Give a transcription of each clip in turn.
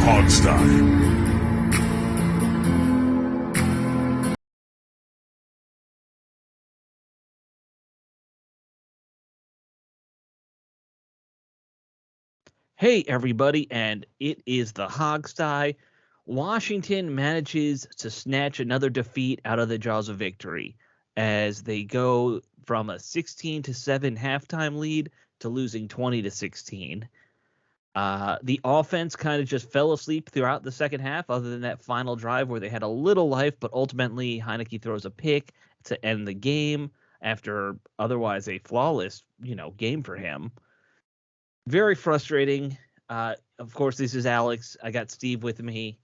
Hogstye. Hey, everybody, and it is the Hogstye. Washington manages to snatch another defeat out of the jaws of victory as they go from a 16-7 halftime lead to losing 20-16. The offense kind of just fell asleep throughout the second half, other than that final drive where they had a little life, but ultimately Heineke throws a pick to end the game after otherwise a flawless, game for him. Very frustrating. Of course, this is Alex. I got Steve with me.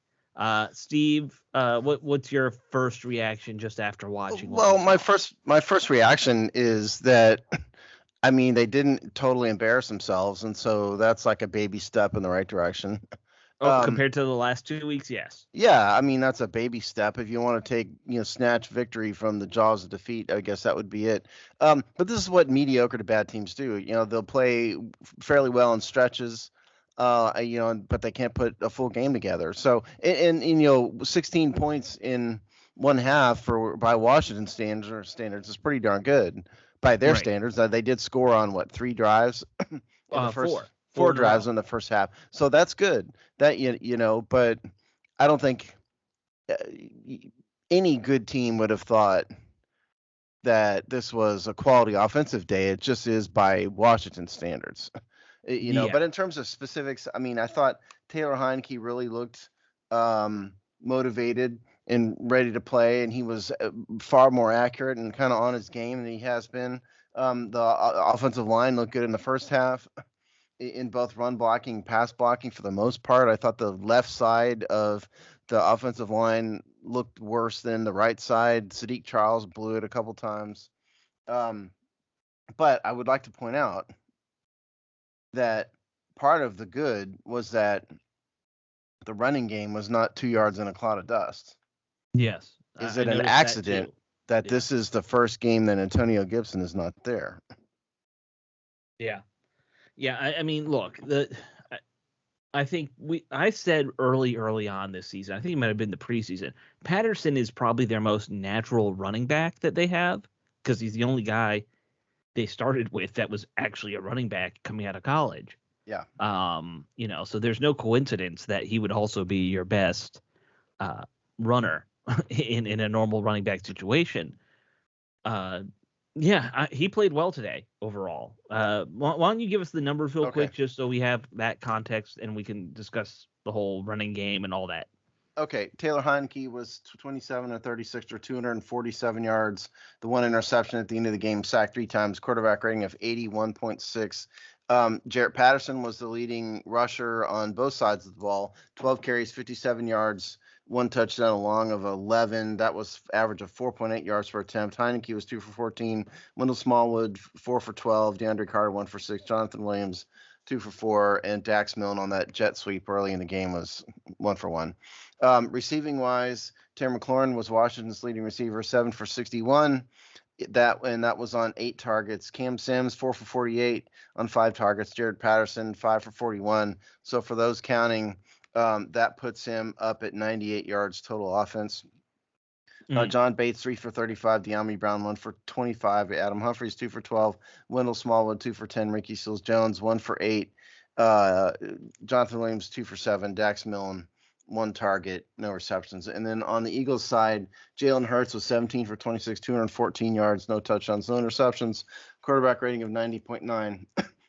Steve, what's your first reaction just after watching? Well, my first reaction is that, I mean, they didn't totally embarrass themselves, and so that's like a baby step in the right direction. Compared to the last 2 weeks, yes. Yeah, I mean that's a baby step. If you want to take, snatch victory from the jaws of defeat, I guess that would be it. But this is what mediocre to bad teams do. They'll play fairly well in stretches, but they can't put a full game together. So, and 16 points in one half by Washington standards is pretty darn good by their Right. standards. They did score on what, 3 drives in the first four drives in the first half, so that's good. That but I don't think any good team would have thought that this was a quality offensive day. It just is by Washington standards. But in terms of specifics, I mean, I thought Taylor Heineke really looked motivated and ready to play, and he was far more accurate and kind of on his game than he has been. The offensive line looked good in the first half in both run blocking and pass blocking for the most part. I thought the left side of the offensive line looked worse than the right side. Sadiq Charles blew it a couple times. But I would like to point out that part of the good was that the running game was not 2 yards in a cloud of dust. Yes. Is it an accident that this is the first game that Antonio Gibson is not there? Yeah. Yeah, I mean, look, I think I said early on this season, I think it might have been the preseason, Patterson is probably their most natural running back that they have because he's the only guy they started with that was actually a running back coming out of college. Yeah. So there's no coincidence that he would also be your best runner in a normal running back situation. He played well today overall. Why don't you give us the numbers real quick, just so we have that context and we can discuss the whole running game and all that. Okay, Taylor Heineke was 27 of 36 for 247 yards. The one interception at the end of the game, sacked 3 times, quarterback rating of 81.6. Jarrett Patterson was the leading rusher on both sides of the ball. 12 carries, 57 yards, 1 touchdown, a long of 11. That was average of 4.8 yards per attempt. Heineke was 2 for 14. Wendell Smallwood, 4 for 12. DeAndre Carter, 1 for 6. Jonathan Williams, 2 for 4. And Dax Milne on that jet sweep early in the game was 1 for 1. Receiving wise, Terry McLaurin was Washington's leading receiver, 7 for 61. That was on 8 targets. Cam Sims, 4 for 48 on 5 targets. Jared Patterson, 5 for 41. So for those counting, that puts him up at 98 yards total offense. John Bates, 3 for 35. De'Ami Brown, 1 for 25. Adam Humphries, 2 for 12. Wendell Smallwood, 2 for 10. Ricky Seals-Jones, 1 for 8. Jonathan Williams, 2 for 7. Dax Milne, 1 target, no receptions. And then on the Eagles side, Jalen Hurts was 17 for 26, 214 yards, no touchdowns, no interceptions, quarterback rating of 90.9.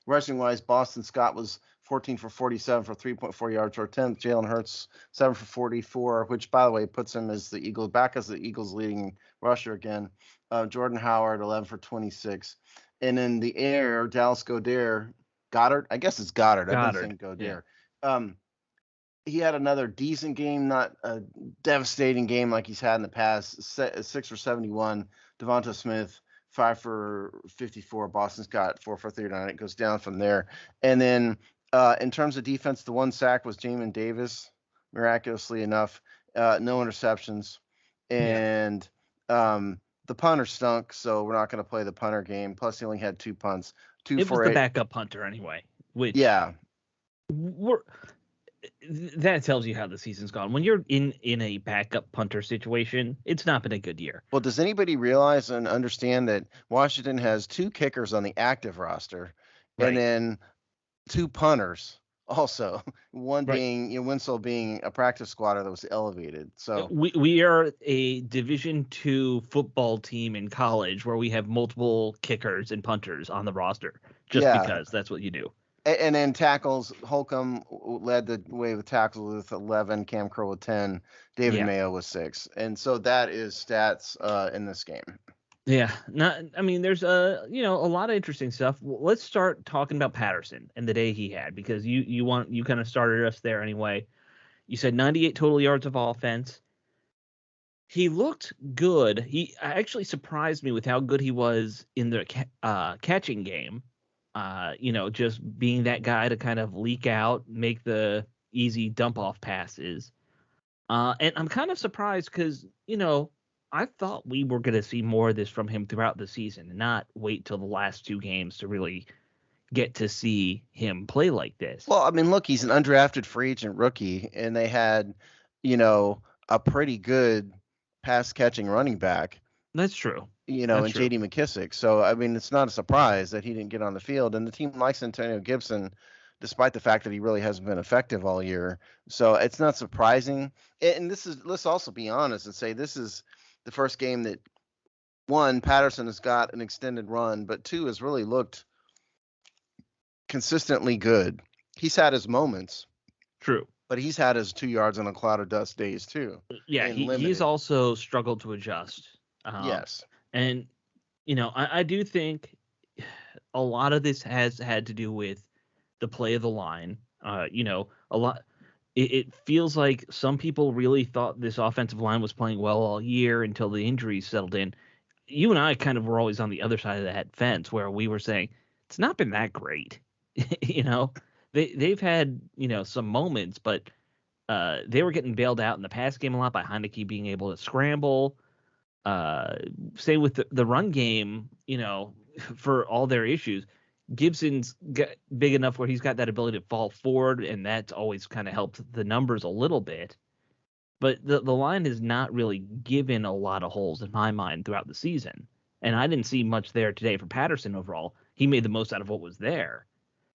Rushing wise, Boston Scott was 14 for 47 for 3.4 yards per attempt. Jalen Hurts, 7 for 44, which, by the way, puts him as the Eagles' leading rusher again. Jordan Howard, 11 for 26. And in the air, Dallas Goddard, I guess it's Goddard. I've been saying Goddard. Yeah. He had another decent game, not a devastating game like he's had in the past. 6 for 71. Devonta Smith, 5 for 54. Boston Scott, 4 for 39. It goes down from there. And then in terms of defense, the 1 sack was Jamin Davis, miraculously enough. No interceptions. And the punter stunk, so we're not going to play the punter game. Plus, he only had 2 punts. It was the backup punter anyway. Which, yeah. that tells you how the season's gone. When you're in a backup punter situation, it's not been a good year. Well, does anybody realize and understand that Washington has 2 kickers on the active roster and Right. then 2 punters also, one Right. being, Winslow being a practice squatter that was elevated. So, We are a Division II football team in college where we have multiple kickers and punters on the roster just yeah. because that's what you do. And then tackles, Holcomb led the way with tackles with 11, Cam Crow with 10, David Yeah. Mayo with 6. And so that is stats in this game. Yeah, I mean, there's a lot of interesting stuff. Let's start talking about Patterson and the day he had because you kind of started us there anyway. You said 98 total yards of offense. He looked good. He actually surprised me with how good he was in the catching game. Just being that guy to kind of leak out, make the easy dump off passes. And I'm kind of surprised because, I thought we were going to see more of this from him throughout the season and not wait till the last 2 games to really get to see him play like this. Well, I mean, look, he's an undrafted free agent rookie, and they had, you know, a pretty good pass catching running back, That's true. That's in true. JD McKissick. So, I mean, it's not a surprise that he didn't get on the field. And the team likes Antonio Gibson, despite the fact that he really hasn't been effective all year. So it's not surprising. And let's also be honest and say this is the first game that, one, Patterson has got an extended run, but two, has really looked consistently good. He's had his moments, True. but he's had his 2 yards on a cloud of dust days too, Yeah, and he's limited. also struggled to adjust. Yes. And I do think a lot of this has had to do with the play of the line. A lot. It feels like some people really thought this offensive line was playing well all year until the injuries settled in. You and I kind of were always on the other side of that fence where we were saying it's not been that great. you know, they've had some moments, but they were getting bailed out in the pass game a lot by Heineke being able to scramble. Same with the run game, for all their issues. Gibson's big enough where he's got that ability to fall forward, and that's always kind of helped the numbers a little bit. But the line has not really given a lot of holes in my mind throughout the season. And I didn't see much there today for Patterson overall. He made the most out of what was there.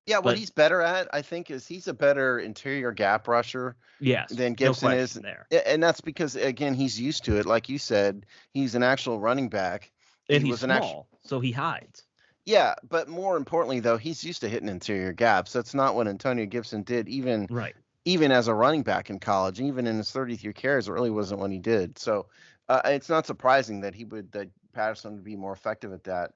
Yeah, what But he's better at, I think, is he's a better interior gap rusher yes, than no Gibson is. question there. And that's because, again, he's used to it. Like you said, he's an actual running back. And He he's was an actual, small, so he hides. yeah, but more importantly, though, he's used to hitting interior gaps. That's not what Antonio Gibson did, Right. even as a running back in college, even in his 33 carries, it really wasn't what he did. So it's not surprising that Patterson would be more effective at that.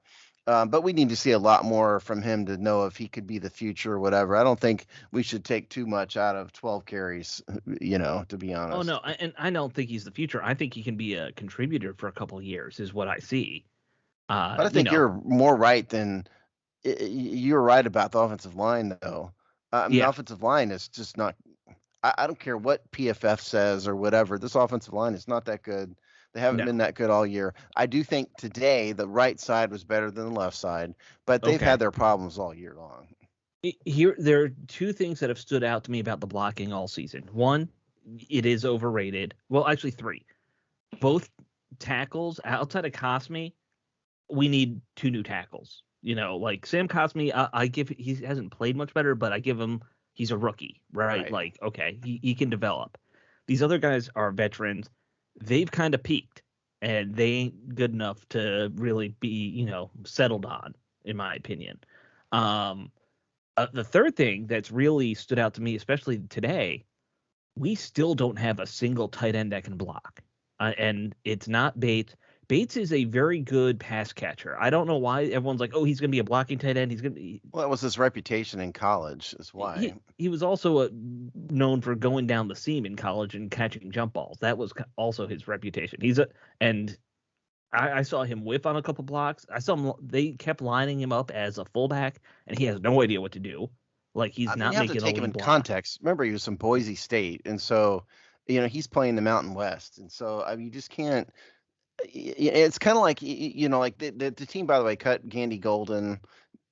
But we need to see a lot more from him to know if he could be the future or whatever. I don't think we should take too much out of 12 carries, to be Oh honest. no, and I don't think he's the future. I think he can be a contributor for a couple of years, is what I see. But I think you're more right than you're right about the offensive line, though. I mean, the Yeah, offensive line is just not. I don't care what PFF says or whatever. This offensive line is not that good. They haven't no. been that good all year. I do think today the right side was better than the left side, but they've had Okay. their problems all year long. Here, there are two things that have stood out to me about the blocking all season. One, it is overrated. Well, actually, three. Both tackles outside of Cosme, we need two new tackles. Like Sam Cosme, I give he hasn't played much better, but I give him he's a rookie, right? Right. Like, okay, he can develop. These other guys are veterans. They've kind of peaked, and they ain't good enough to really be, settled on, in my opinion. Um, the third thing that's really stood out to me, especially today, we still don't have a single tight end that can block. And it's not Bates. Bates is a very good pass catcher. I don't know why everyone's like, oh, he's going to be a blocking tight end. He's going to be. Well, that was his reputation in college, is why. He was also known for going down the seam in college and catching jump balls. That was also his reputation. And I saw him whiff on a couple blocks. I saw him. They kept lining him up as a fullback, and he has no idea what to do. Like he's I mean, not you have to making a take him lead in block. context. Remember, he was from Boise State, and so he's playing the Mountain West, and so I mean, you just can't. It's kind of like like the team. By the way, cut Gandy Golden.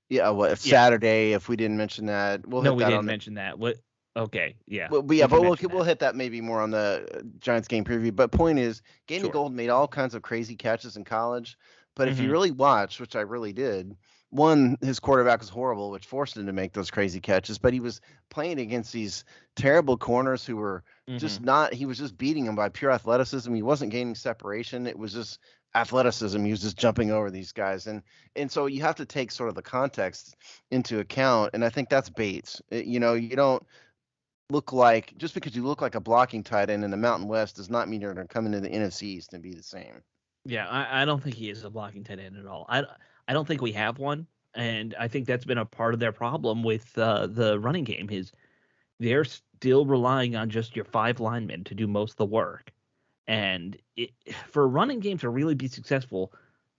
Yeah, what Yeah. Saturday? If we didn't mention that, we'll No, hit we that didn't on the. mention that. What? Okay, yeah, Well, but yeah, we can but mention we'll that. hit that maybe more on the Giants game preview. But point is, Gainey Sure. Gold made all kinds of crazy catches in college. But if you Hmm. really watch, which I really did, one, his quarterback was horrible, which forced him to make those crazy catches. But he was playing against these terrible corners who were just Hmm. not. He was just beating them by pure athleticism. He wasn't gaining separation. It was just athleticism. He was just jumping over these guys, and so you have to take sort of the context into account. And I think that's Bates. You know, you don't look like just because you look like a blocking tight end in the Mountain West does not mean you're going to come into the NFC East and be the same. Yeah, I don't think he is a blocking tight end at all. I don't think we have one, and I think that's been a part of their problem with the running game. Is they're still relying on just your five linemen to do most of the work, and for a running game to really be successful,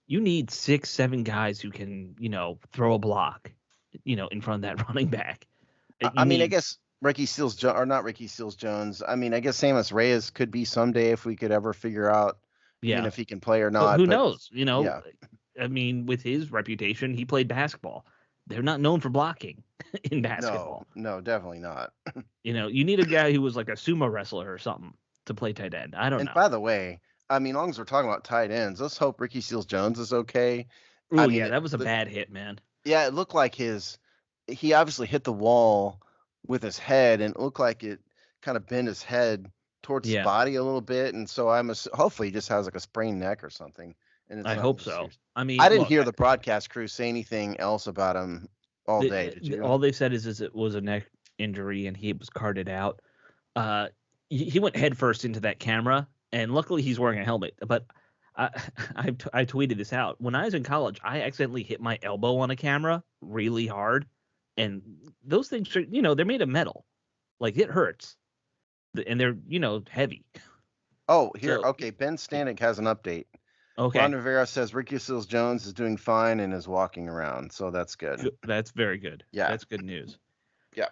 you need 6, 7 guys who can throw a block, in front of that running back. I You mean, I need guess Ricky Seals jo- or not Ricky Seals Jones. I mean, I guess Samus Reyes could be someday if we could ever figure out, yeah. if he can play or But not. who But knows? yeah, I mean, with his reputation, he played basketball. They're not known for blocking in no, basketball. no, definitely not. You need a guy who was like a sumo wrestler or something to play tight end. I don't And know. by the way, I mean, long as we're talking about tight ends, let's hope Ricky Seals Jones is okay. I Oh mean, yeah, that was a bad hit, man. yeah, it looked like he obviously hit the wall with his head, and it looked like it kind of bent his head towards his Yeah, body a little bit. And so hopefully he just has like a sprained neck or something, and it's I nothing hope too so. serious. I I mean, didn't look, hear the broadcast crew say anything else about him all day. Did you? all they said is it was a neck injury and he was carted out. Uh, he went headfirst into that camera, and luckily he's wearing a helmet. But I, I tweeted this out. When I was in college, I accidentally hit my elbow on a camera really hard, and those things are, they're made of metal. Like it hurts, and they're, heavy. Oh, here. So Okay, Ben Stanek has an update. Ron okay, Rivera says Ricky Seals Jones is doing fine and is walking around, so that's good. that's very good. Yeah, That's good news. yeah.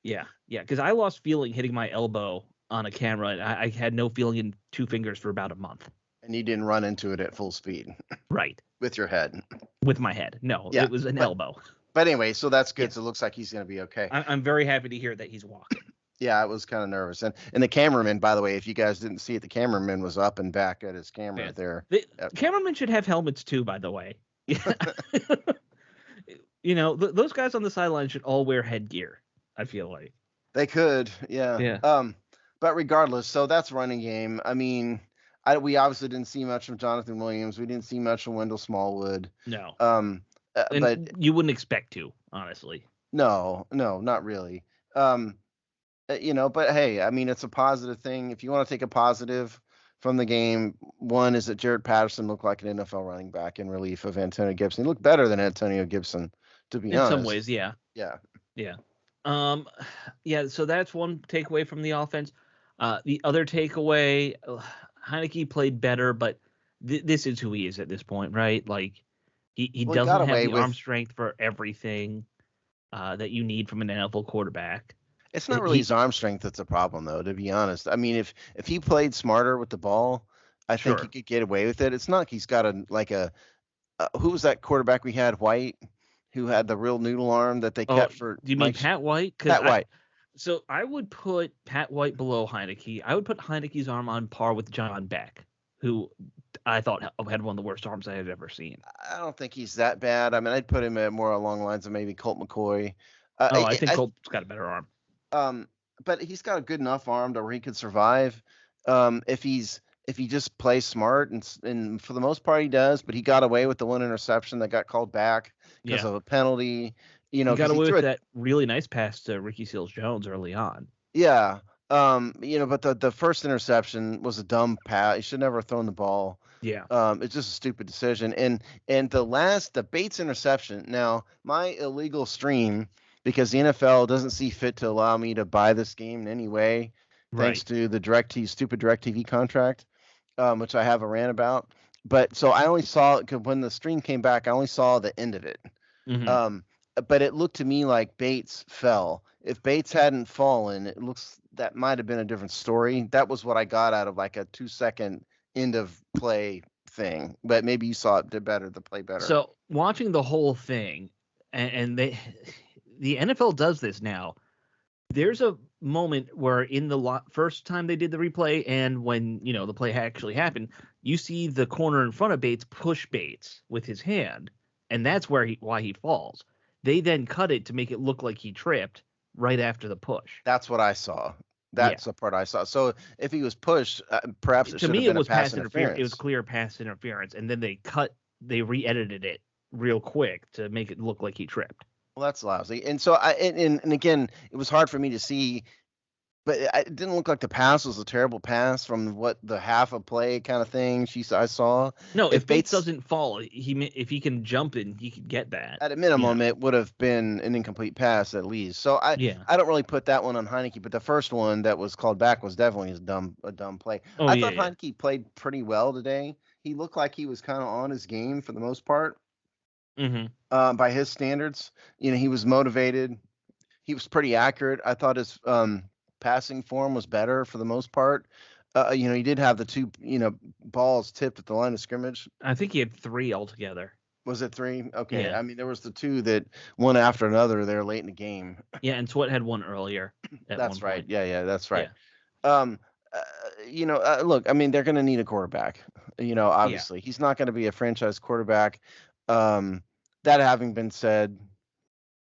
Yeah, yeah, because I lost feeling hitting my elbow on a camera, and I had no feeling in 2 fingers for about a month. And you didn't run into it at full speed Right, with your head. with my head. No, Yeah, it was an but elbow. anyway, so that's Yeah, good. So it looks like he's going to be okay. I'm very happy to hear that he's walking. Yeah, I was kind of nervous. And the cameraman, by the way, if you guys didn't see it, the cameraman was up and back at his camera Man, there. the Uh, cameramen should have helmets too, by the way. Yeah, those guys on the sideline should all wear headgear. I feel like. They could, yeah. Yeah. But regardless, so that's running game. I mean, we obviously didn't see much from Jonathan Williams. We didn't see much from Wendell Smallwood. No, Um, but and you wouldn't expect to, honestly. no, no, not really. Um, but hey, I mean, it's a positive thing. If you want to take a positive from the game, one is that Jared Patterson looked like an NFL running back in relief of Antonio Gibson. He looked better than Antonio Gibson, to be In some honest. ways, yeah, Yeah. yeah. Um, yeah. So that's one takeaway from the offense. The other takeaway, Heineke played better, but this is who he is at this point, right? Like he Well, he got doesn't have away the arm with. strength for everything that you need from an NFL quarterback. It's not really He his arm strength that's a problem, though. To be honest, I mean, if he played smarter with the ball, I think he Sure. could get away with it. It's not like he's got who was that quarterback we had, White, who had the real noodle arm that they Oh, kept for do you mean Pat White? Because Pat White. so I would put Pat White below Heineke. I would put Heineke's arm on par with John Beck, who I thought had one of the worst arms I had ever seen. I don't think he's that bad. I mean, I'd put him at more along the lines of maybe Colt McCoy. Oh, I think Colt's got a better arm. Um, but he's got a good enough arm to where he could survive. If he just plays smart and for the most part he does, but he got away with the one interception that got called back because Yeah. of a penalty. He got Because he away threw with it. that really nice pass to Ricky Seals Jones early on. Yeah. But the first interception was a dumb pass. He should never have thrown the ball. Yeah. It's just a stupid decision. And the Bates interception. Now, my illegal stream, because the NFL doesn't see fit to allow me to buy this game in any way, thanks Right. to the stupid DirecTV contract, which I have a rant about. But so I only saw when the stream came back, I only saw the end of it. Hmm. Um, but it looked to me like Bates fell. If Bates hadn't fallen, it looks that might have been a different story. That was what I got out of like a 2-second end of play thing. But maybe you saw it did better, the play better. So watching the whole thing, and the NFL does this now. There's moment where in the first time they did the replay and when, the play actually happened, you see the corner in front of Bates push Bates with his hand, and that's why he falls. They then cut it to make it look like he tripped right after the push. That's what I saw. Yeah. That's the part I saw. So if he was pushed, perhaps it To should have me, it been a was pass pass interference. It was interference. clear pass interference, and then they re-edited it real quick to make it look like he tripped. Well, that's lousy. And so and again, it was hard for me to see, but it didn't look like the pass was a terrible pass from what the half of play kind of thing I saw. No, If if Bates Bates, doesn't fall, if he can jump in, he could get that. at a minimum, it would have been an incomplete pass at least. So Yeah. I don't really put that one on Heineke, but the first one that was called back was definitely a dumb play. Oh I yeah, thought yeah. Heineke played pretty well today. He looked like he was kind of on his game for the most part. By his standards, he was motivated. He was pretty accurate. I thought his passing form was better for the most part. He did have the two, balls tipped at the line of scrimmage. I think he had 3 altogether. Was it 3? Okay. Yeah. I mean, there was the 2 that one after another there late in the game. Yeah, and Sweat had one earlier at That's one right. point. Yeah, that's right. Yeah. Look, I mean, they're going to need a quarterback. Obviously, he's not going to be a franchise quarterback. That having been said,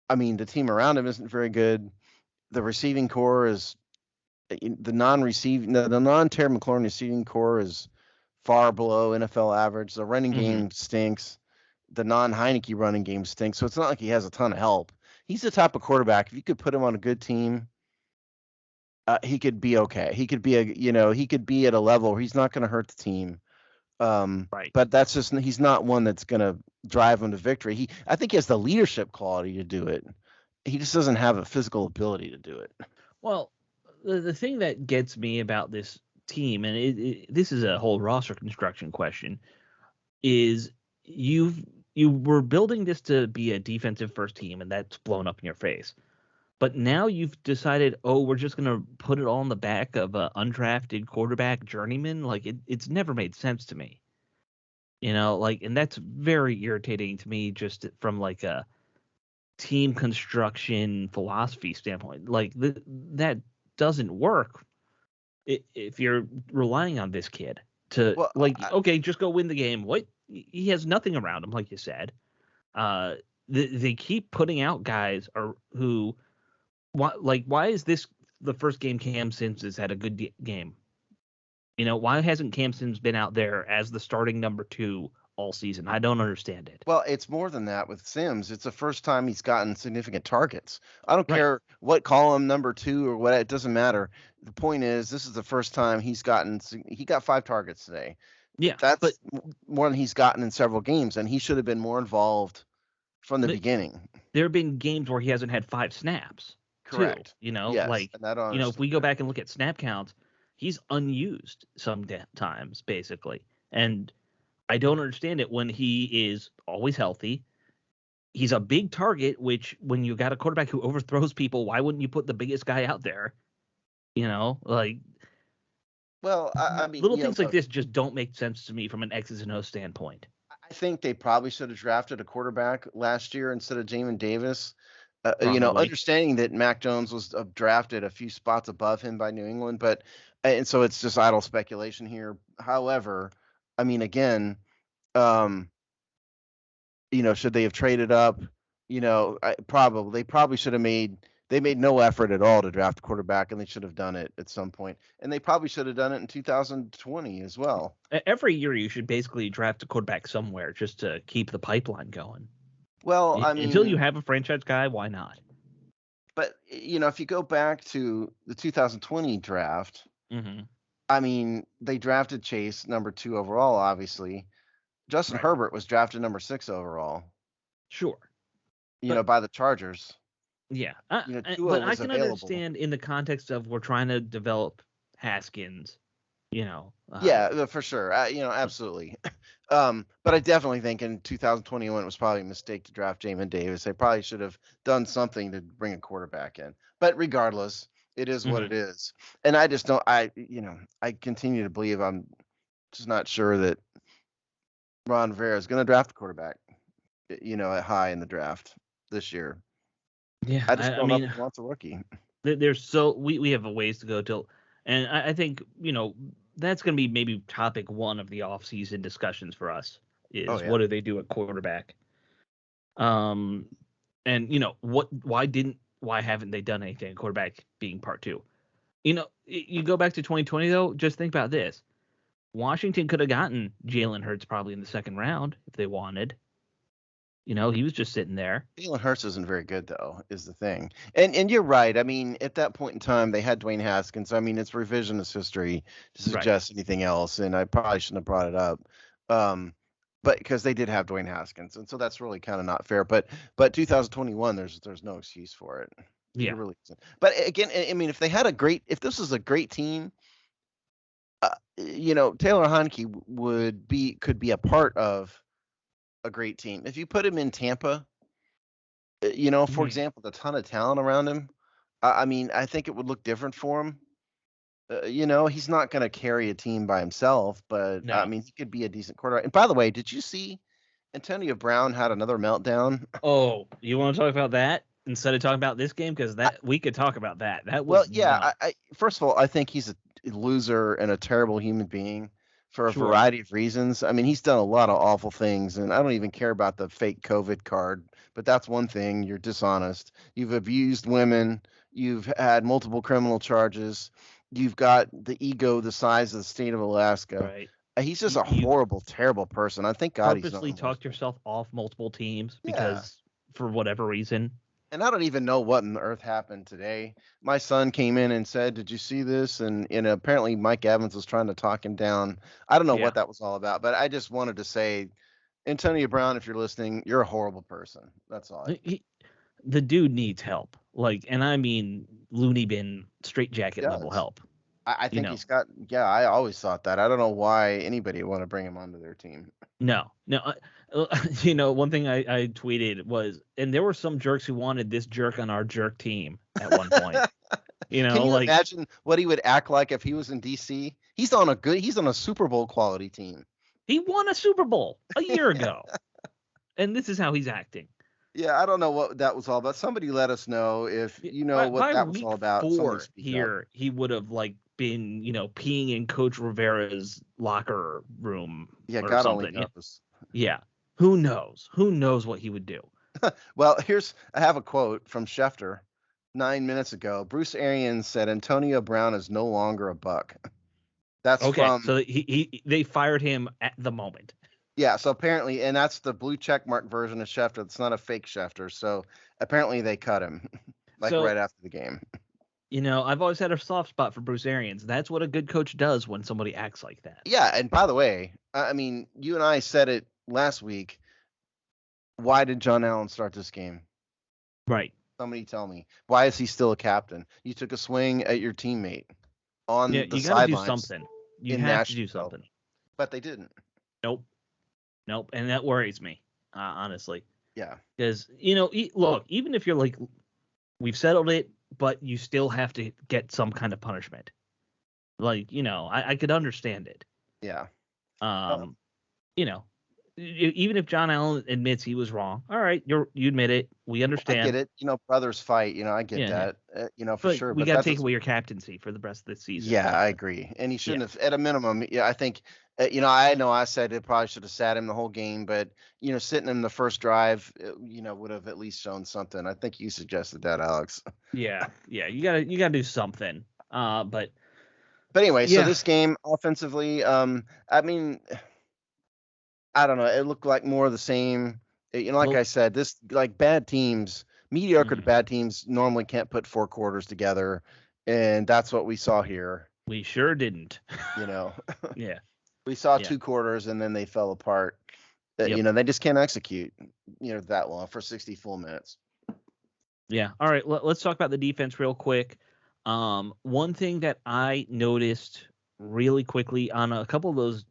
I mean, the team around him isn't very good. The receiving core is the non-Terry McLaurin receiving core is far below NFL average. The running game stinks. The non-Heineke running game stinks. So it's not like he has a ton of help. He's the type of quarterback, if you could put him on a good team, he could be okay. He could be he could be at a level where he's not going to hurt the team. Right. But he's not one that's going to drive him to victory. I think he has the leadership quality to do it. He just doesn't have a physical ability to do it. Well, the thing that gets me about this team, and this is a whole roster construction question, is you were building this to be a defensive first team, and that's blown up in your face. But now you've decided, we're just going to put it all in the back of an undrafted quarterback journeyman. Like, it's never made sense to me. And that's very irritating to me just from like a team construction philosophy standpoint. Like, that doesn't work if you're relying on this kid to, okay, just go win the game. What? He has nothing around him, like you said. They keep putting out guys who – why is this the first game Cam Sims has had a good game? Why hasn't Cam Sims been out there as the starting number 2 all season? I don't understand it. Well, it's more than that with Sims. It's the first time he's gotten significant targets. I don't care what column number 2 or what, it doesn't matter. The point is, this is the first time he got 5 targets today. Yeah, that's more than he's gotten in several games, and he should have been more involved from the beginning. There have been games where he hasn't had 5 snaps. Correct. Too, yes, if we go back and look at snap counts, he's unused sometimes, basically. And I don't understand it when he is always healthy. He's a big target, which when you got a quarterback who overthrows people, why wouldn't you put the biggest guy out there? Well, I mean, little things like this just don't make sense to me from an X's and O's standpoint. I think they probably should have drafted a quarterback last year instead of Jamin Davis. Understanding that Mac Jones was drafted a few spots above him by New England, and so it's just idle speculation here. However, I mean, again, should they have traded up? They probably should have made no effort at all to draft a quarterback, and they should have done it at some point. And they probably should have done it in 2020 as well. Every year you should basically draft a quarterback somewhere just to keep the pipeline going. Well, I mean, until you have a franchise guy, why not? But if you go back to the 2020 draft, I mean, they drafted Chase number 2 overall. Obviously, Justin Herbert was drafted number 6 overall. Sure, by the Chargers. Yeah, but I can understand in the context of we're trying to develop Haskins. Yeah, for sure. Absolutely. But I definitely think in 2021 it was probably a mistake to draft Jamin Davis. They probably should have done something to bring a quarterback in. But regardless, it is what it is. And I just don't. I continue to believe, I'm just not sure that Ron Rivera is going to draft a quarterback. At high in the draft this year. Yeah, I just don't know if he wants a rookie. We have a ways to go till, and I think that's going to be maybe topic one of the offseason discussions for us Oh is yeah. what do they do at quarterback? Um, and why haven't they done anything at quarterback being part two? You go back to 2020 though. Just think about this: Washington could have gotten Jalen Hurts probably in the second round if they wanted. He was just sitting there. Jalen Hurts isn't very good though, is the thing. And you're right. I mean, at that point in time, they had Dwayne Haskins. I mean, it's revisionist history to Right. suggest anything else, and I probably shouldn't have brought it up. Um, but because they did have Dwayne Haskins, and so that's really kind of not fair. But 2021, there's no excuse for it. It Yeah. really isn't. But again, I mean, if this was a great team, Taylor Heineke could be a part of a great team. If you put him in Tampa, for Mhm. example, a ton of talent around him. I mean, I think it would look different for him. He's not going to carry a team by himself, but I No. mean, he could be a decent quarterback. And by the way, did you see Antonio Brown had another meltdown? Oh, you want to talk about that instead of talking about this game? Because that we could talk about that. That Well, was yeah. nuts. First of all, I think he's a loser and a terrible human being for a Sure. variety of reasons. I mean, he's done a lot of awful things, and I don't even care about the fake COVID card. But that's one thing. You're dishonest. You've abused women. You've had multiple criminal charges. You've got the ego the size of the state of Alaska. Right. He's just a You horrible, terrible person. I thank God he's not purposely on horse. talked yourself off multiple teams Yeah. because for whatever reason. And I don't even know what on earth happened today. My son came in and said, "Did you see this?" And apparently Mike Evans was trying to talk him down. I don't know Yeah. what that was all about, but I just wanted to say, Antonio Brown, if you're listening, you're a horrible person. That's all. He, the dude needs help. Like, and I mean loony bin He straitjacket level does. help. I You think know. he's got. Yeah, I always thought that. I don't know why anybody would want to bring him onto their team. No. No. One thing I tweeted was, and there were some jerks who wanted this jerk on our jerk team at one point. Can you Like imagine what he would act like if he was in DC? He's on a Super Bowl quality team. he won a Super Bowl a year ago, and this is how he's acting. Yeah, I don't know what that was all about. Somebody let us know if you know what By that was all week about. Somebody 4 speak up. here, he would have like been peeing in Coach Rivera's locker room Yeah, or God only something. knows. Yeah, who knows? Who knows what he would do? Well, I have a quote from Schefter 9 minutes ago. Bruce Arians said Antonio Brown is no longer a Buck. That's Okay, from so they fired him at the moment. yeah. So apparently, and that's the blue check mark version of Schefter. It's not a fake Schefter. So apparently they cut him like right So after the game. I've always had a soft spot for Bruce Arians. That's what a good coach does when somebody acts like that. Yeah, and by the way, I mean you and I said it last week. Why did John Allen start this game? Right. Somebody tell me. Why is he still a captain? You took a swing at your teammate Yeah, on the you got to do sidelines something. You in have to do Nashville, something. but they didn't. Nope. Nope. And that worries me, honestly. Yeah. Because, look, even if you're like, we've settled it, but you still have to get some kind of punishment. Like, I could understand it. Yeah. Um, you know, even if John Allen admits he was wrong, all right, you admit it. We I get understand. it. Brothers fight. I get Yeah, yeah. that. For But sure. we But got to that take doesn't. away your captaincy for the rest of the season. Yeah, Like, I agree. And he yeah, shouldn't have. At a minimum, yeah, I think. I know I said it probably should have sat him the whole game, but sitting him the first drive, would have at least shown something. I think you suggested that, Alex. yeah. You gotta do something. But anyway, so Yeah, this game offensively, I mean, I don't know. It looked like more of the same. Like well, I said, this like bad teams, mediocre to mhm. bad teams normally can't put four quarters together, and that's what we saw here. We sure didn't. You know, Yeah, we saw yeah, 2 quarters and then they fell apart. yep. They just can't execute. That long for 60 full minutes. Yeah. All right. Let's talk about the defense real quick. One thing that I noticed really quickly on a couple of those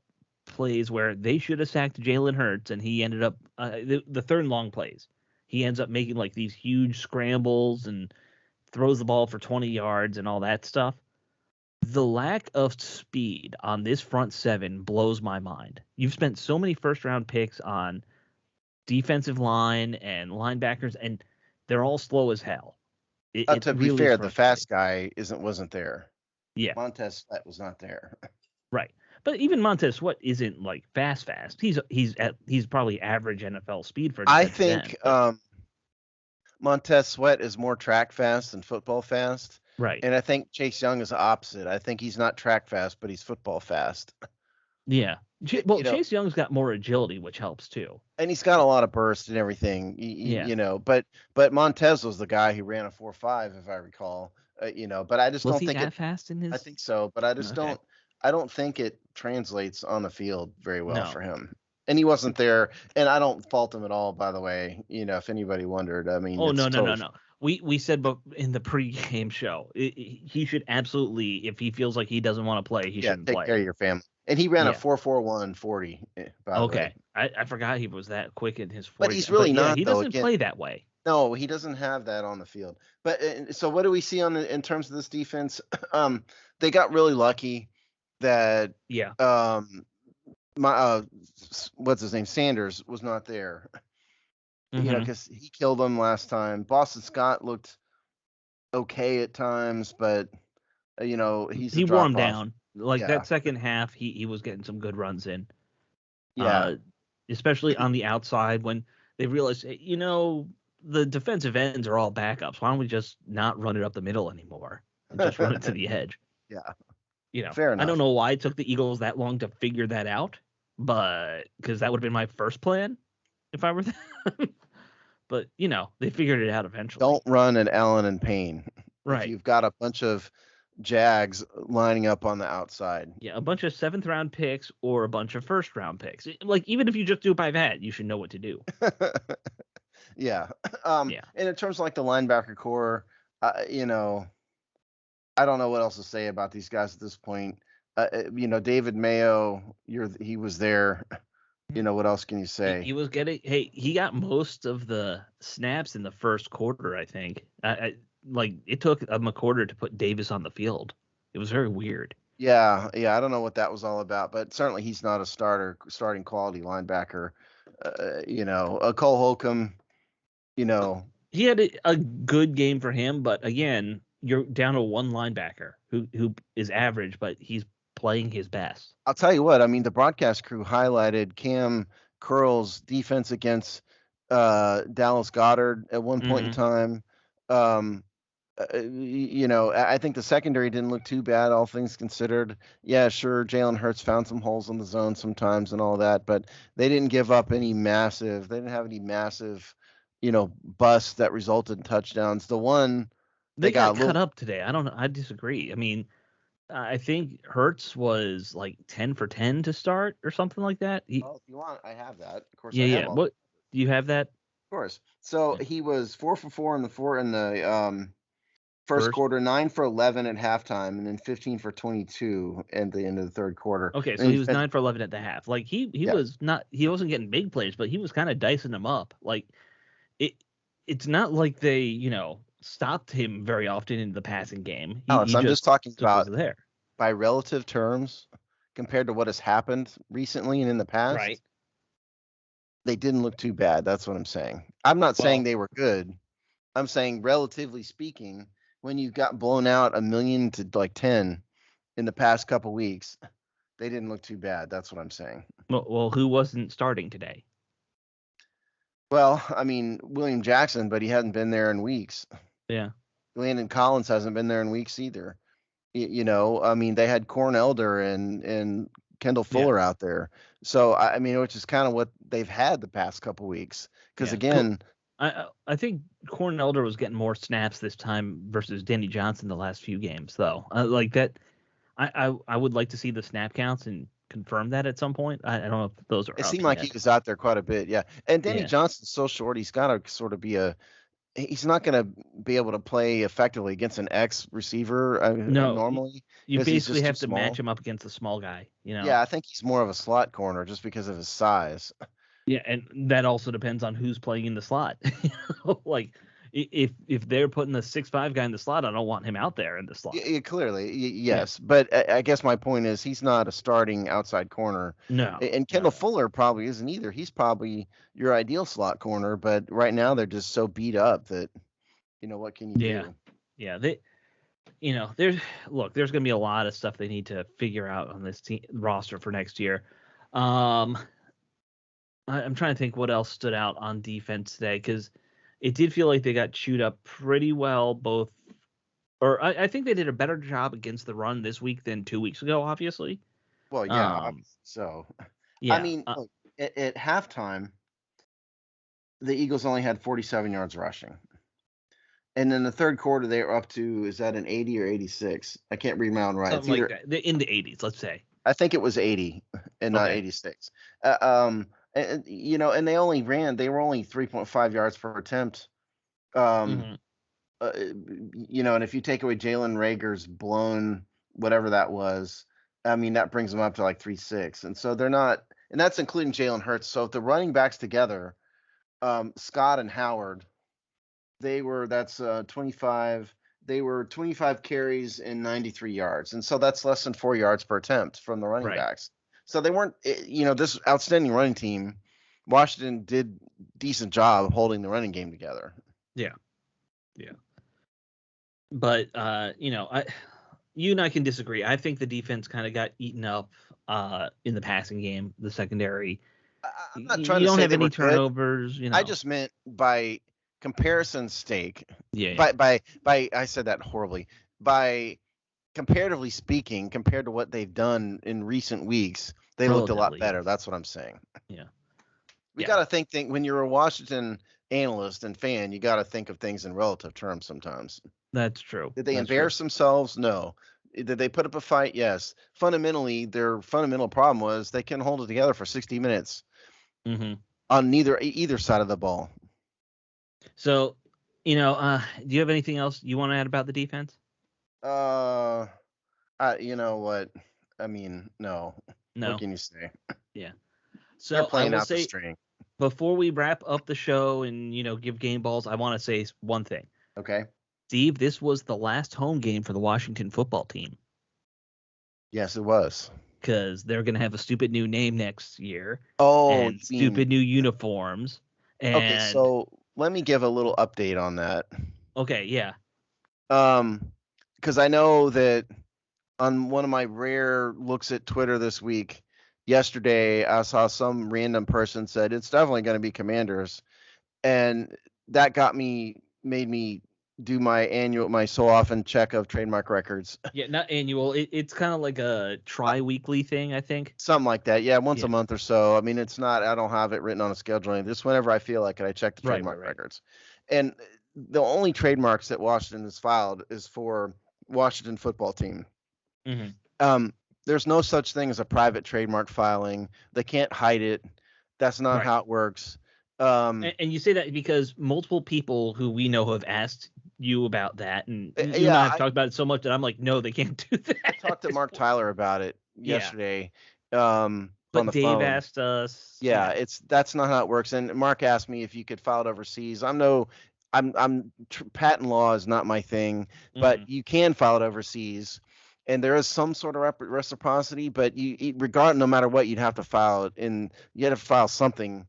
plays where they should have sacked Jalen Hurts, and he ended up the third and long plays. He ends up making like these huge scrambles and throws the ball for 20 yards and all that stuff. The lack of speed on this front seven blows my mind. You've spent so many first round picks on defensive line and linebackers, and they're all slow as hell. It To be really is fair, the frustrating. fast guy wasn't there. Yeah, Montez Sweat was not there. right. But even Montez Sweat isn't like fast. He's probably average NFL speed for a I defensive end. think But Montez Sweat is more track fast than football fast. right. And I think Chase Young is the opposite. I think he's not track fast, but he's football fast. Yeah. You know, Chase Young's got more agility, which helps too. and he's got a lot of burst and everything. Yeah. But Montez was the guy who ran a 4.5, if I recall. But I just Was don't he think it. that fast in I his? think so, but I just Okay. don't. I don't think it translates on the field very well No. for him. And he wasn't there, and I don't fault him at all. By the way, if anybody wondered, I mean Oh it's no. totally. We said but in the pregame show, he should absolutely, if he feels like he doesn't want to play, he Yeah, shouldn't take care of play. your family. And he ran a Yeah. 4.41 40, by the way. Okay. I forgot he was that quick in his But 40. he's But really yeah, not he though. doesn't Again, play that way. no, he doesn't have that on the field. But so what do we see in terms of this defense? They got really lucky that Yeah. um my what's his name, Sanders, was not there. Hmm. Because he killed him last time. Boston Scott looked okay at times, but he's a He wore him drop off. down. Like Yeah, that second half, he was getting some good runs in. yeah. Uh, especially on the outside when they realized, "Hey, the defensive ends are all backups. Why don't we just not run it up the middle anymore and just run it to the edge?" Yeah, You know, fair I don't enough. know why it took the Eagles that long to figure that out, but because that would have been my first plan if I were them. But they figured it out eventually. Don't run at Allen and Payne if Right. you've got a bunch of Jags lining up on the outside. Yeah, a bunch of seventh round picks or a bunch of first round picks. Like even if you just do it by that, you should know what to do. Yeah. Yeah. And in terms of like the linebacker core, I don't know what else to say about these guys at this point. David Mayo, he was there. What else can you He say? was getting. Hey, he got most of the snaps in the first quarter. I think. Like it took him a quarter to put Davis on the field. It was very weird. Yeah, yeah. I don't know what that was all about, but certainly he's not a starting quality linebacker. Cole Holcomb. You know, He had a good game for him, but again, you're down to one linebacker who is average, but he's playing his best. I'll tell you what. I mean, the broadcast crew highlighted Cam Curl's defense against Dallas Goddard at one point in Hmm. time. Um, I think the secondary didn't look too bad, all things considered. Yeah, sure, Jalen Hurts found some holes in the zone sometimes and all that, but they didn't give up any massive. They didn't have any massive, busts that resulted in touchdowns. The one they They got got a cut little. up today. I don't know. I disagree. I mean, I think Hertz was like 10 for 10 to start or something like that. Oh, if you want, I have that. Of course, Yeah, I have yeah. all. What do you have that? Of course. So Yeah. he was 4 for 4 in the first First. quarter, 9 for 11 at halftime, and then 15 for 22 at the end of the third quarter. Okay, And so he he was finished. 9 for 11 at the half. Like Yeah. he wasn't getting big plays, but he was kind of dicing them up. Like it it's not like they, stopped him very often in the passing game. Alex, He I'm just just talking was about there. by relative terms compared to what has happened recently and in the past. Right. They didn't look too bad. That's what I'm saying. I'm not saying Well, they were good. I'm saying, relatively speaking, when you got blown out 1 million to like 10 in the past couple weeks, they didn't look too bad. That's what I'm saying. who wasn't starting today? Well, I mean, William Jackson, but he hadn't been there in weeks. Yeah. Landon Collins hasn't been there in weeks either. I mean, they had Corn Elder and Kendall Yeah. Fuller out there. So I mean, which is kind of what they've had the past couple weeks. Because Yeah. again, I think Corn Elder was getting more snaps this time versus Danny Johnson the last few games though. Like that I would like to see the snap counts and confirm that at some point. I don't know if those are it up seemed like he yet. was out there quite a bit. Yeah, and Danny Yeah. Johnson's so short. He's got to sort of be a. He's not going to be able to play effectively against an X receiver No, normally you because he's basically just too have to match small. him up against the small guy. Yeah, I think he's more of a slot corner just because of his size. Yeah, and that also depends on who's playing in the slot. Like if they're putting the 6'5" guy in the slot, I don't want him out there in the slot. Yeah, clearly, Yeah. yes. But I guess my point is he's not a starting outside corner. No. And No, Kendall no. Fuller probably isn't either. He's probably your ideal slot corner, but right now they're just so beat up that What can you Yeah. do? Yeah. There's going to be a lot of stuff they need to figure out on this roster for next year. I'm trying to think what else stood out on defense today, because it did feel like they got chewed up pretty well, I think they did a better job against the run this week than 2 weeks ago, obviously. Well, yeah, Um, so I yeah. mean, look, at halftime, the Eagles only had 47 yards rushing. And in the third quarter, they were up to, is that an 80 or 86? I can't read my own right. It's Something like either, that. In the 80s, let's say. I think it was 80 and not Okay. 86. And they only they were only 3.5 yards per attempt. Um, Hmm. and if you take away Jalen Rager's blown whatever that was, I mean, that brings them up to like 3.6. And so they're not, and that's including Jalen Hurts. So if the running backs together, Scott and Howard, that's 25. They were 25 carries and 93 yards. And so that's less than 4 yards per attempt from the running Right. backs. So they weren't, this outstanding running team, Washington did decent job holding the running game together. Yeah. Yeah. But you and I can disagree. I think the defense kind of got eaten up in the passing game, the secondary. I'm not trying You to don't say have they any were good. turnovers, I just meant by comparison's sake. Yeah. By I said that horribly. By comparatively speaking, compared to what they've done in recent weeks, they looked a lot Relatively. better. That's what I'm saying. Yeah. We Yeah. got to think when you're a Washington analyst and fan, you got to think of things in relative terms sometimes. That's true. Did they That's embarrass true. themselves? No. Did they put up a fight? Yes. Fundamentally, their fundamental problem was they couldn't hold it together for 60 minutes Hmm. on either side of the ball. So, do you have anything else you want to add about the defense? You know what? I mean, no. What No. can you say? Yeah. They're So I playing will out the say, string. before we wrap up the show and give game balls, I want to say one thing. Okay. Steve, this was the last home game for the Washington football team, Yes, it was. because they're going to have a stupid new name next year Oh, and stupid new uniforms. okay, And so let me give a little update on that. okay, yeah. Because I know that on one of my rare looks at Twitter this week, yesterday I saw some random person said it's definitely going to be Commanders, and that made me do my so often check of trademark records. Yeah, not annual. It's kind of like a tri-weekly thing, I think. Something like that. Yeah, once Yeah. a month or so. I mean, it's not, I don't have it written on a schedule. Just whenever I feel like it, I check the Right, trademark right. records. And the only trademarks that Washington has filed is for Washington football team. Mm-hmm. There's no such thing as a private trademark filing. They can't hide it. That's not Right. how it works. And you say that because multiple people who we know have asked you about that, and you and yeah, I have talked about it so much that I'm like, no, they can't do that. I talked to Mark Tyler about it Yeah. yesterday. On But the Dave phone. asked us. Yeah, that's not how it works. And Mark asked me if you could file it overseas. Patent law is not my thing, but you can file it overseas, and there is some sort of reciprocity. But no matter what, you'd have to file it you had to file something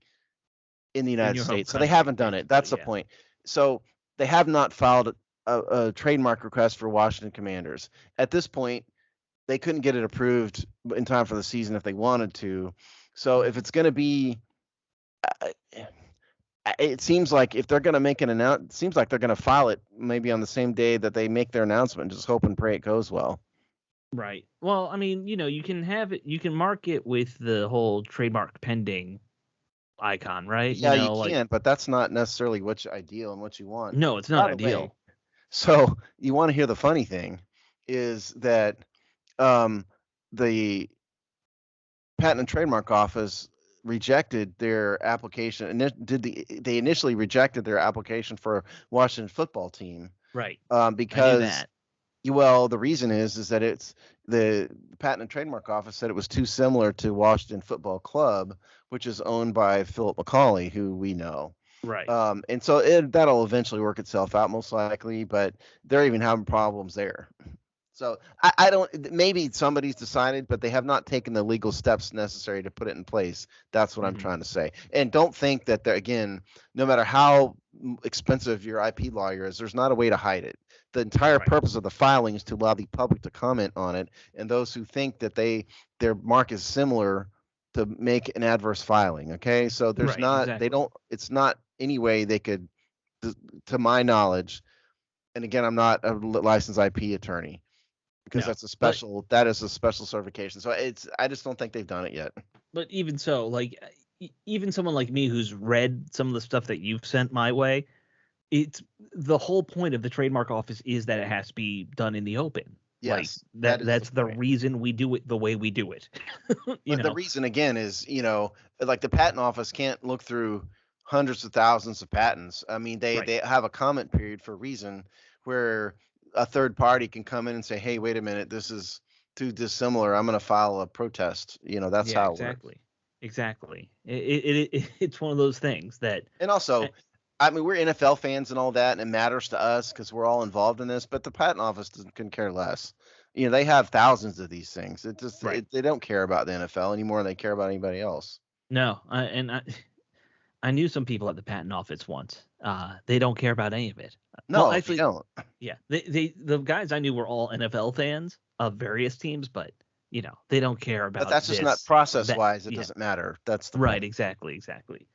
in the United your home States. So they country, haven't done it. That's the yeah. point. So they have not filed a trademark request for Washington Commanders at this point. They couldn't get it approved in time for the season if they wanted to. So if it's going to be, it seems like if they're going to make an announcement, it seems like they're going to file it maybe on the same day that they make their announcement. Just hope and pray it goes well. Right. Well, I mean, you can have it. You can mark it with the whole trademark pending icon, right? Yeah, you can, but that's not necessarily what's ideal and what you want. No, it's not ideal. Way, so you want to hear the funny thing is that the Patent and Trademark Office rejected their application, and they initially rejected their application for Washington football team, right? Because I knew that. Well, the reason is that it's the Patent and Trademark Office said it was too similar to Washington Football Club, which is owned by Philip McCauley, who we know. Right. And so that'll eventually work itself out, most likely, but they're even having problems there. So I don't. Maybe somebody's decided, but they have not taken the legal steps necessary to put it in place. That's what I'm trying to say. And don't think that again, no matter how expensive your IP lawyer is, there's not a way to hide it. The entire Right. purpose of the filing is to allow the public to comment on it, and those who think that their mark is similar to make an adverse filing. Okay, so there's Right. not they Exactly. don't it's not any way they could, to my knowledge. And again, I'm not a licensed IP attorney, because No. But that is a special certification. So I just don't think they've done it yet. even so, like even someone like me who's read some of the stuff that you've sent my way, it's the whole point of the trademark office is that it has to be done in the open. Like Yes, that is the that's the point. reason we do it the way we do it. But the reason again is, like the patent office can't look through hundreds of thousands of patents. I mean, Right. they have a comment period for a reason, where a third party can come in and say, "Hey, wait a minute, this is too dissimilar. I'm going to file a protest." That's Yeah, how it works. exactly. Exactly. It's one of those things that And eh, also, I mean, we're NFL fans and all that, and it matters to us because we're all involved in this. But the patent office can care less. They have thousands of these things. right. They don't care about the NFL anymore than they care about anybody else. No, I knew some people at the patent office once. They don't care about any of it. Well, No, they actually, don't. yeah, the guys I knew were all NFL fans of various teams, but they don't care But about that's just not this, process that. wise. It Yeah, doesn't matter. That's the right, point. exactly, exactly.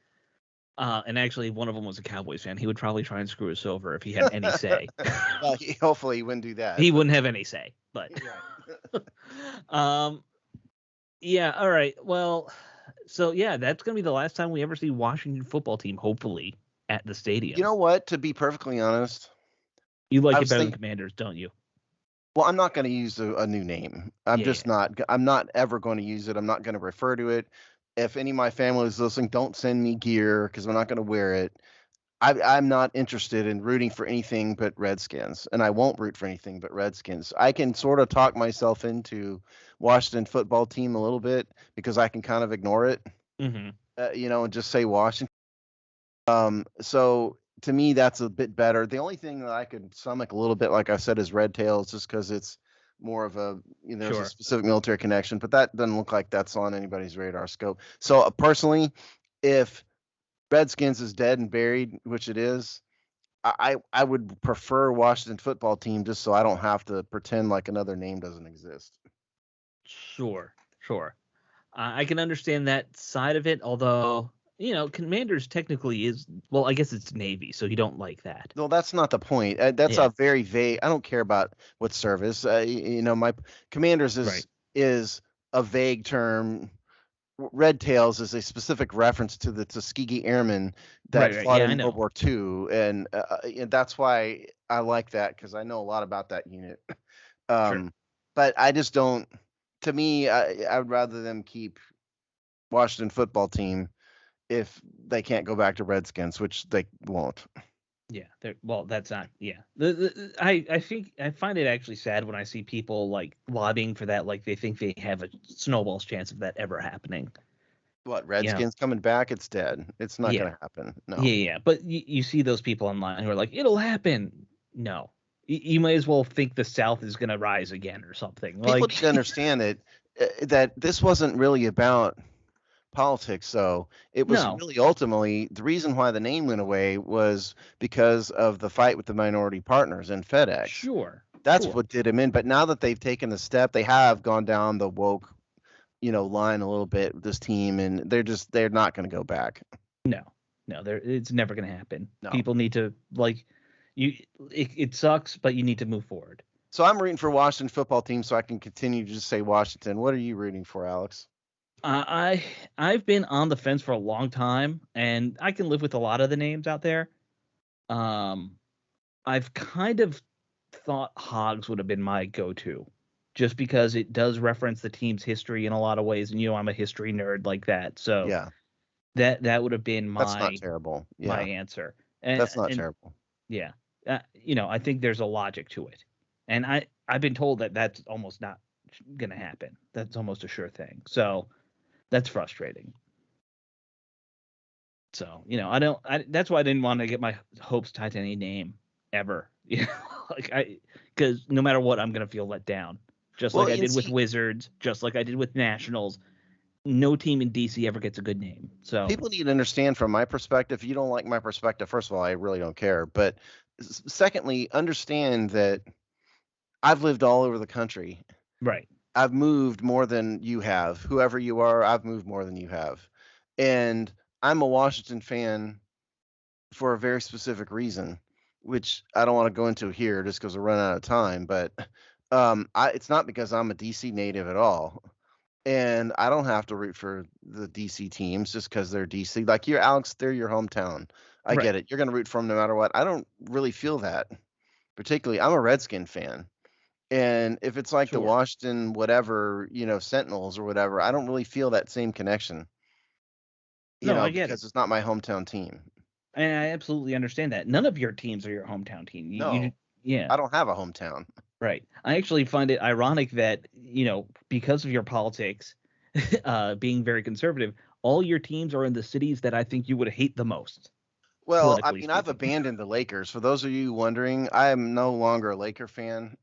And actually, one of them was a Cowboys fan. He would probably try and screw us over if he had any say. Well, hopefully he wouldn't do that. He But wouldn't have any say, but right. um, yeah, all right. Well, so yeah, that's gonna be the last time we ever see Washington football team, hopefully, at the You stadium. know what? To be perfectly honest, You like I it was better than thinking. Commanders, don't you? Well, I'm not going to use a new name. I'm Yeah, just yeah. not. I'm not ever going to use it. I'm not going to refer to it. If any of my family is listening, don't send me gear because I'm not going to wear it. I'm not interested in rooting for anything but Redskins, and I won't root for anything but Redskins. I can sort of talk myself into Washington football team a little bit because I can kind of ignore it, Hmm. and just say Washington. So to me, that's a bit better. The only thing that I could stomach a little bit, like I said, is Red Tails, just because it's more of a, there's a Sure. specific military connection, but that doesn't look like that's on anybody's radar scope. So personally, if Redskins is dead and buried, which it is, I would prefer Washington football team, just so I don't have to pretend like another name doesn't exist. Sure. Sure. I can understand that side of it, although Commanders technically is, well, I guess it's Navy, so you don't like that. No, that's not the point. That's Yeah. a very vague. I don't care about what service. My commanders Right. is a vague term. Red Tails is a specific reference to the Tuskegee Airmen that Right. Right. fought Yeah, I in World know. War II, and that's why I like that, because I know a lot about that unit. Sure. But I just don't. To me, I would rather them keep Washington football team if they can't go back to Redskins, which they won't. Yeah. Well, that's not. Yeah. I think I find it actually sad when I see people like lobbying for that, like they think they have a snowball's chance of that ever happening. What, You know. Redskins coming back? It's dead. It's not Yeah. going to happen. No. Yeah. Yeah. But you see those people online who are like, it'll happen. No. You might as well think the South is gonna rise again or something. People need Like, to understand that this wasn't really about politics. So it was no. really ultimately the reason why the name went away was because of the fight with the minority partners and FedEx. Sure. That's Sure. what did him in. But now that they've taken the step, they have gone down the woke, line a little bit with this team, and they're not going to go back. No, no, it's never going to happen. No. People need to like you. It sucks, but you need to move forward. So I'm rooting for Washington football team, so I can continue to just say Washington. What are you rooting for, Alex? I've been on the fence for a long time, and I can live with a lot of the names out there. Um, I've kind of thought Hogs would have been my go-to, just because it does reference the team's history in a lot of ways, and I'm a history nerd like that, so Yeah, that would have been that's not my terrible. my Yeah, answer. And that's not and terrible. yeah, I think there's a logic to it, and I've been told that that's almost not gonna happen. That's almost a sure thing. So that's frustrating. So I don't. That's why I didn't want to get my hopes tied to any name ever. Like because no matter what, I'm gonna feel let down. Just like Well, I and did with see, Wizards, just like I did with Nationals. no team in DC ever gets a good name. So People need to understand from my perspective. If you don't like my perspective, first of all, I really don't care. But secondly, understand that I've lived all over the country. right, I've moved more than you have. Whoever you are, I've moved more than you have. And I'm a Washington fan for a very specific reason, which I don't want to go into here just because we're running out of time. But it's not because I'm a DC native at all. And I don't have to root for the DC teams just because they're DC. Like you're Alex, they're your hometown. I right, get it. You're going to root for them no matter what. I don't really feel that. Particularly, I'm a Redskin fan. And if it's like the sure. Washington whatever, Sentinels or whatever, I don't really feel that same connection, No, I get it. because it's not my hometown team. And I absolutely understand that. None of your teams are your hometown team. No, Yeah, I don't have a hometown. right. I actually find it ironic that, because of your politics, being very conservative, all your teams are in the cities that I think you would hate the most, Well, I politically mean, I've speaking. abandoned the Lakers. For those of you wondering, I am no longer a Laker fan.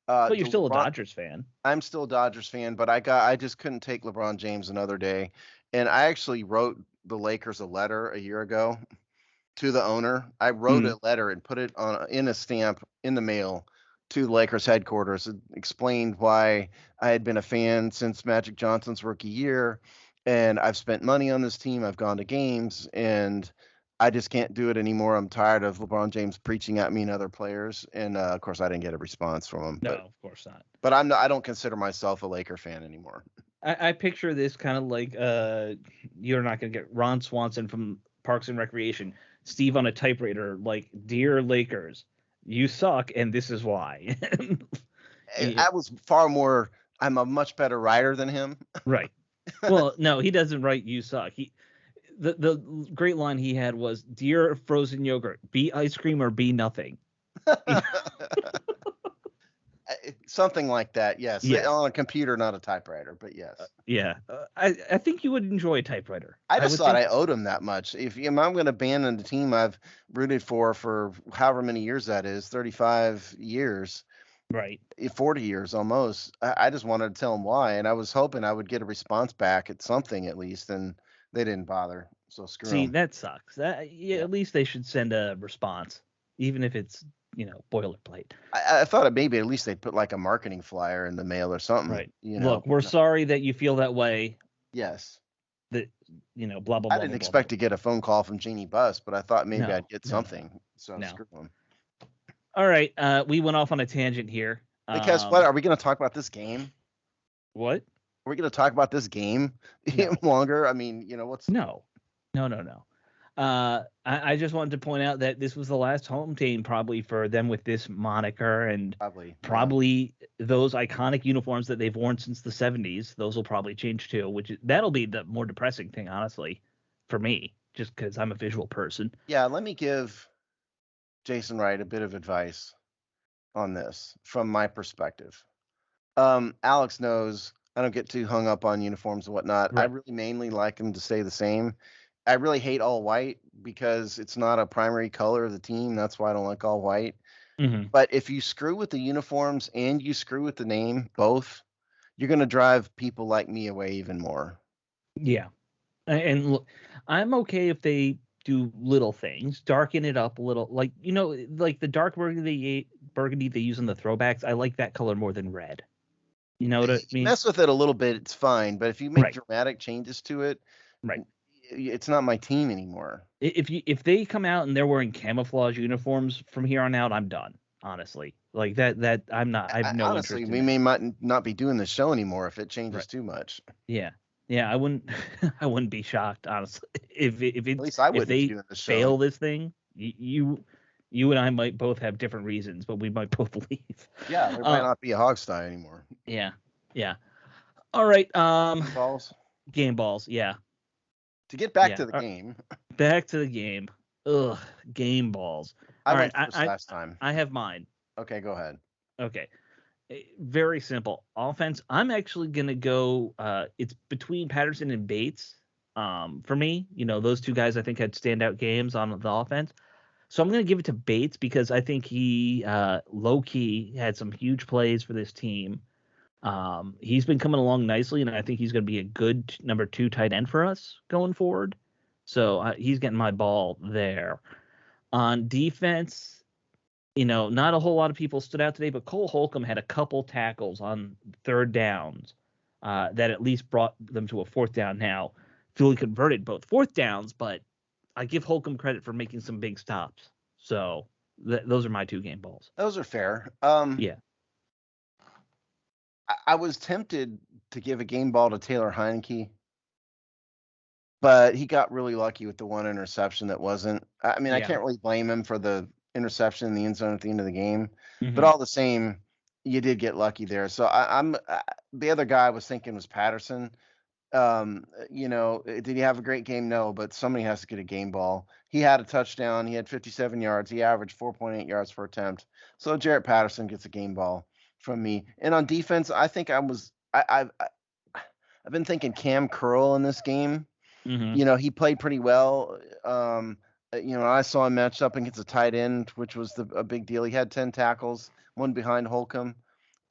But you're The still a LeBron, Dodgers fan. I'm still a Dodgers fan, but I just couldn't take LeBron James another day. And I actually wrote the Lakers a letter a year ago to the owner. I wrote Mm, a letter and put it on in a stamp in the mail to the Lakers headquarters. It explained why I had been a fan since Magic Johnson's rookie year, and I've spent money on this team. I've gone to games, and I just can't do it anymore. I'm tired of LeBron James preaching at me and other players. And of course, I didn't get a response from him. no, But of course not. I'm not, I don't consider myself a Laker fan anymore. I picture this kind of like you're not gonna get Ron Swanson from Parks and Recreation, Steve on a typewriter, like, "Dear Lakers, you suck, and this is why." Yeah, I was far more. I'm a much better writer than him. right. Well, no, he doesn't write "you suck." The great line he had was, "Dear frozen yogurt, be ice cream or be nothing." Something like that, yes. Yes. On a computer, not a typewriter, but yes. Yeah. I think you would enjoy a typewriter. I I just would thought think. I owed him that much. If I'm going to abandon the team I've rooted for however many years that is, 35 years, Right. 40 years almost, I just wanted to tell him why. And I was hoping I would get a response back at something at least, and they didn't bother. So screw See, them. that sucks. Yeah, Yeah. at least they should send a response, even if it's, boilerplate. I thought maybe at least they'd put like a marketing flyer in the mail or something, Right. Look, we're No. sorry that you feel that way. Yes. That, blah blah I blah didn't blah blah blah. expect to get a phone call from Jeannie Buss, but I thought maybe No, I'd get no, no, something. So no. screw them. All right. We went off on a tangent here. Because what are we going to talk about this game? What? Are we going to talk about this game No. longer? I mean, what's No. No. I just wanted to point out that this was the last home team probably for them with this moniker, and probably those iconic uniforms that they've worn since the 70s. Those will probably change too, that'll be the more depressing thing, honestly, for me, just because I'm a visual person. Yeah, let me give Jason Wright a bit of advice on this from my perspective. Alex knows I don't get too hung up on uniforms and whatnot. I Right. really mainly like them to stay the same. I really hate all white because it's not a primary color of the team. That's why I don't like all white. Mm-hmm. But if you screw with the uniforms and you screw with the name, both, you're going to drive people like me away even more. Yeah. And look, I'm okay if they do little things, darken it up a little, like, like the dark burgundy they use in the throwbacks. I like that color more than red. You know what I You mean? mess with it a little bit, it's fine. But if you make Right. dramatic changes to it, Right. it's not my team anymore. If they come out and they're wearing camouflage uniforms from here on out, I'm done. Honestly, like that I have no Honestly, interest we in it. may not be doing the show anymore if it changes Right. too much. Yeah. I wouldn't I wouldn't be shocked, honestly, At least I if wouldn't be they doing the show. fail this thing. You and I might both have different reasons, but we might both leave. Yeah, there might not be a Hogsty anymore. Yeah. All right. Balls. Game balls. Yeah. To get back to the game. Back to the game. Ugh. Game balls. I All went right. first last time. I have mine. Okay, go ahead. Okay. Very simple. Offense. I'm actually gonna go. It's between Patterson and Bates. For me, those two guys I think had standout games on the offense. So I'm gonna give it to Bates because I think he low key had some huge plays for this team. He's been coming along nicely, and I think he's going to be a good number 2 tight end for us going forward. So he's getting my ball there. On defense, not a whole lot of people stood out today, but Cole Holcomb had a couple tackles on third downs that at least brought them to a fourth down. Now, Philly converted both fourth downs, but I give Holcomb credit for making some big stops. So those are my 2 game balls. Those are fair. Yeah. I was tempted to give a game ball to Taylor Heineke, but he got really lucky with the one interception that wasn't. I mean, I can't really blame him for the interception in the end zone at the end of the game, but all the same, you did get lucky there. So I'm the other guy I was thinking was Patterson. Did he have a great game? No, but somebody has to get a game ball. He had a touchdown. He had 57 yards. He averaged 4.8 yards per attempt. So Jarrett Patterson gets a game ball from me. And on defense, I think I've been thinking Cam Curl in this game. He played pretty well. I saw him matched up against a tight end, which was a big deal. He had 10 tackles, one behind Holcomb.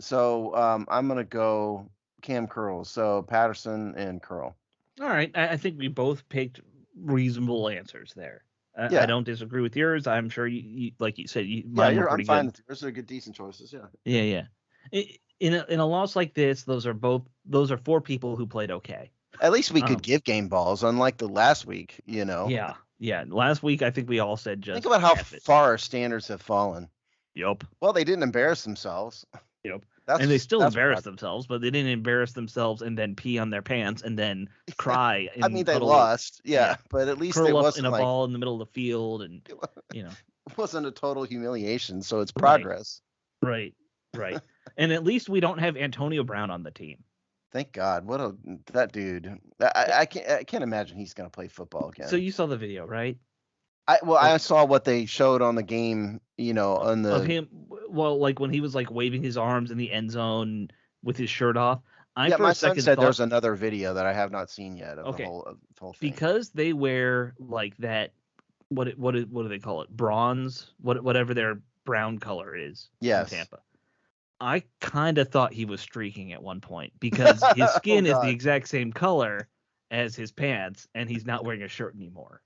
So I'm going to go Cam Curl. So Patterson and Curl. All right. I think we both picked reasonable answers there. I don't disagree with yours. I'm sure you like you said, I'm fine with yours. Those are good, decent choices. Yeah. Yeah. In a loss like this, those are 4 people who played okay. At least we could give game balls, unlike the last week, Yeah. Last week, I think we all said just think about how far our standards have fallen. Yep. Well, they didn't embarrass themselves. Yep. And they still embarrassed themselves, but they didn't embarrass themselves and then pee on their pants and then cry. I mean, they lost, but at least it wasn't in a ball in the middle of the field, and it wasn't a total humiliation. So it's progress. Right. And at least we don't have Antonio Brown on the team. Thank God. That dude. I can't imagine he's going to play football again. So you saw the video, right? I saw what they showed on the game, on the of him. Well, like when he was like waving his arms in the end zone with his shirt off. My son said there's another video that I have not seen yet of the whole thing. Because they wear like that. What do they call it? Bronze. Whatever their brown color is. Yes. In Tampa. I kind of thought he was streaking at one point because his skin is the exact same color as his pants, and he's not wearing a shirt anymore.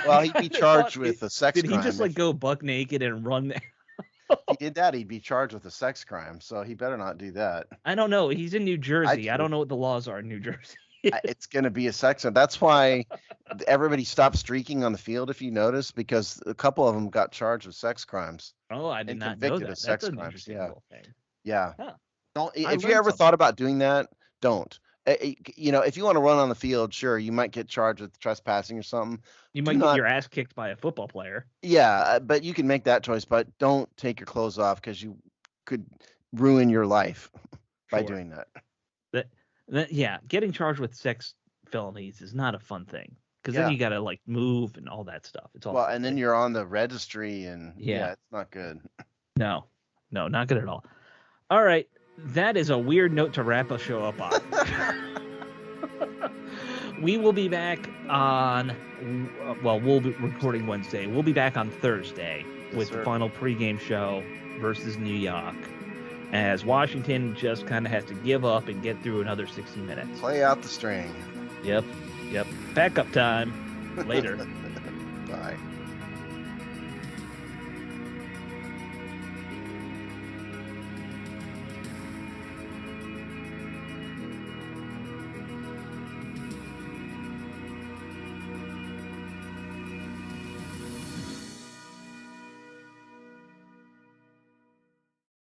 Well, he'd be charged with a sex crime. Did he just go buck naked and run there? If he did that, he'd be charged with a sex crime, so he better not do that. I don't know. He's in New Jersey. I don't know what the laws are in New Jersey. It's going to be a sex crime. That's why everybody stopped streaking on the field, if you notice, because a couple of them got charged with sex crimes. Oh, I did not know that. That's sex an crimes. thing. Yeah. Huh. If you ever thought about doing that, don't. If you want to run on the field, sure, you might get charged with trespassing or something. You might get your ass kicked by a football player. Yeah, but you can make that choice, but don't take your clothes off because you could ruin your life by doing that. Getting charged with sex felonies is not a fun thing because then you got to move and all that stuff. It's all and then you're on the registry and it's not good. No, not good at all. All right. That is a weird note to wrap a show up on. We will be back on, we'll be recording Wednesday. We'll be back on Thursday with the final pregame show versus New York, as Washington just kind of has to give up and get through another 60 minutes. Play out the string. Yep. Backup time. Later. Bye.